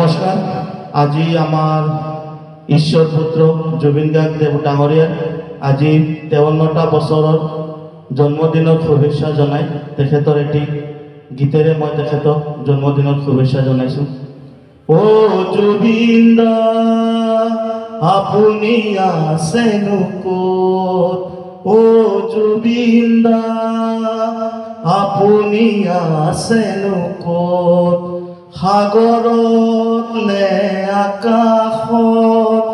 নমস্কাৰ। আজি আমাৰ ঈশ্বৰ পুত্ৰ জুবিন গাৰ্গ দেৱ ডাঙৰীয়াৰ আজি 53টা বছৰৰ জন্মদিনৰ শুভেচ্ছা জনাই তেখেতৰ এটি গীতেৰে মই তেখেতক জন্মদিনৰ শুভেচ্ছা জনাইছোঁ। ও জুবিন দা আপুনি আছেনো ক'ত? ও জুবিন দা আপুনি আছেনো ক'ত? সাগৰত নে আকাশত,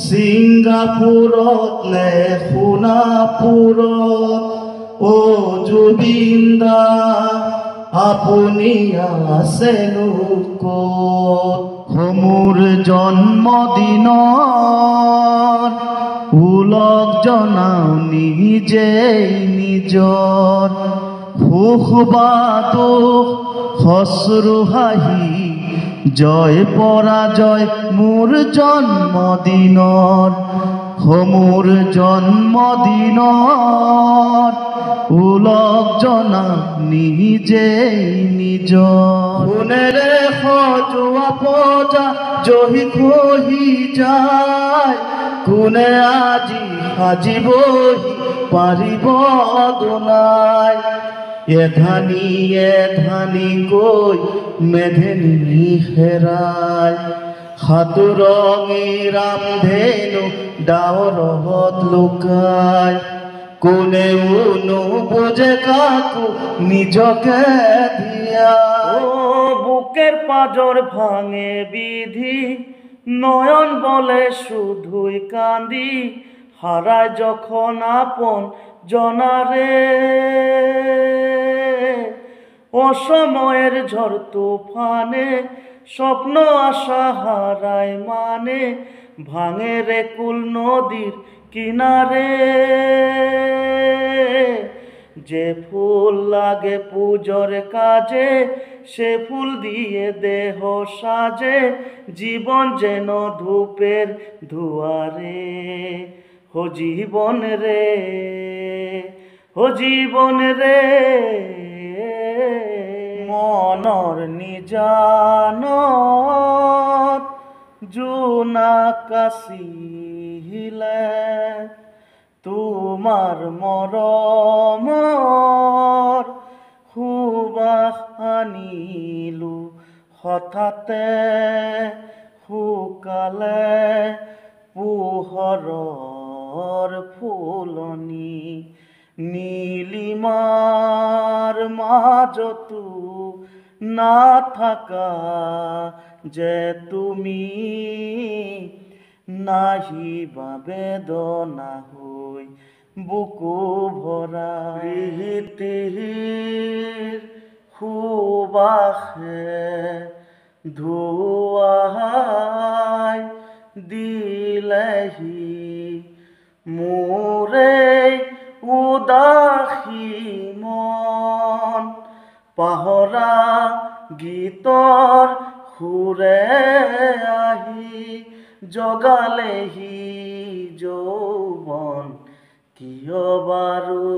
ছিংগাপুৰত নে সোণাপুৰত? ও জুবিন দা আপুনি আছেনো ক'ত? মোৰ জন্মদিনৰ ওলগ জনাও নিজেই নিজৰ, সুখ বা দুখ হস্ৰু হাঁহি জয় পৰাজয় মোৰ জন্মদিনৰ। মোৰ জন্মদিনৰ ওলগ জনাও নিজেই নিজৰ। সোণেৰে সজোৱা পজা জহি খহি যায়, কোনে আজি সাজিবহি পাৰিব দুনাই? এধানি এধানি কৈ মেধেনি হেৰাই, সাতুৰঙী ৰামধেনু ডাৱৰত লুকাই। কোনেও নুবুজে কাকো নিজকে দিয়া। বুকের পাজর ভাঙে বিধি, নয়ন বলে শুধুই কান্দি, হারায় যখন আপন জনারে। অসময়ের ঝড় তুফানে স্বপ্ন আশা হারায় মানে, ভাঙে রে কুল নদীর কিনারে। যে ফুল লাগে পূজোর কাজে, সে ফুল দিয়ে দেহ সাজে, জীবন যেন ধূপের দুয়ারে। হো জীবন রে, হো জীবন রে, মনৰ নিজানত জোনাকাছিলে, তোমাৰ মৰমৰ সুবাস আনিলো হঠাতে। শুকালে পোহৰৰ ফুলনি, নীলিমাৰ মাজতো নাথাকা যে তুমি, নাহিবা বেদনা হৈ বুকু ভৰা। প্ৰীতিৰ সুবাসে ধুৱাই দিলেহি মোৰে উদাসী মন, পাহৰা গীতৰ সুৰে আহি জগালেহি যৌৱন। কিয় বাৰু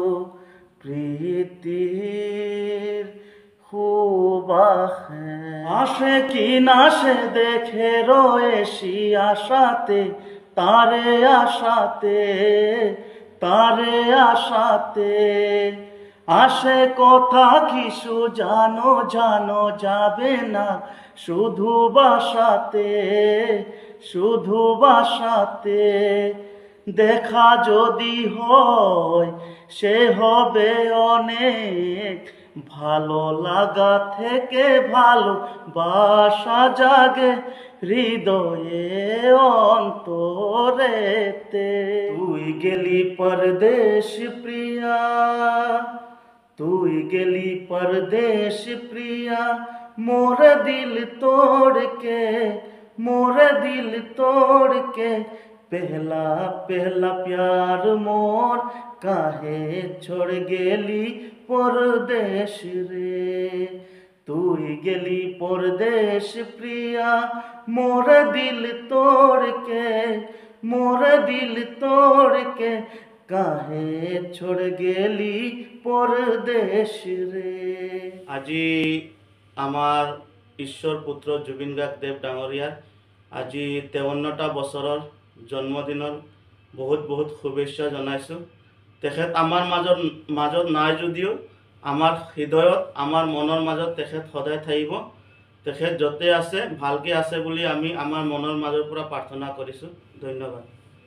প্ৰীতিৰ সুবাসে আসে কি নাশে দেখে রয়েছি আশাতে, তারে আশাতে, তারে আশাতে। আসে কথা কিছু জানো জানো যাবে না, শুধু বাসাতে, শুধু বাসাতে। দেখা যদি হয় সে হবে অনেক, ভালো লাগা থেকে ভালো বাসা জাগে হৃদয়ে অন্তরেতে। তুই গেলি পরদেশ প্রিয়া, তুই গেলি পরদেশ প্রিয়া, মোর দিল तोड़ के, मोर दिल तोड़ के। पहला पहला प्यार मोर काहे छोड़ गेली परदेश रे। তুই গেলি পরদেশ প্রিয়া, মোর দিল तोड़ के, মোর দিল तोड़ के। কাহে छोड़ गेली परदेश रे। আজি আমাৰ ঈশ্বৰ পুত্ৰ জুবিন গাৰ্গ দেৱ ডাঙৰীয়াৰ আজি 53টা বছৰৰ জন্মদিনৰ বহুত বহুত শুভেচ্ছা জনাইছোঁ। তেখেত আমাৰ মাজত নাই যদিও আমাৰ হৃদয়ত, আমাৰ মনৰ মাজত তেখেত সদায় থাকিব। তেখেত য'তে আছে ভালকৈ আছে বুলি আমি আমাৰ মনৰ মাজৰ পৰা প্ৰাৰ্থনা কৰিছোঁ। ধন্যবাদ।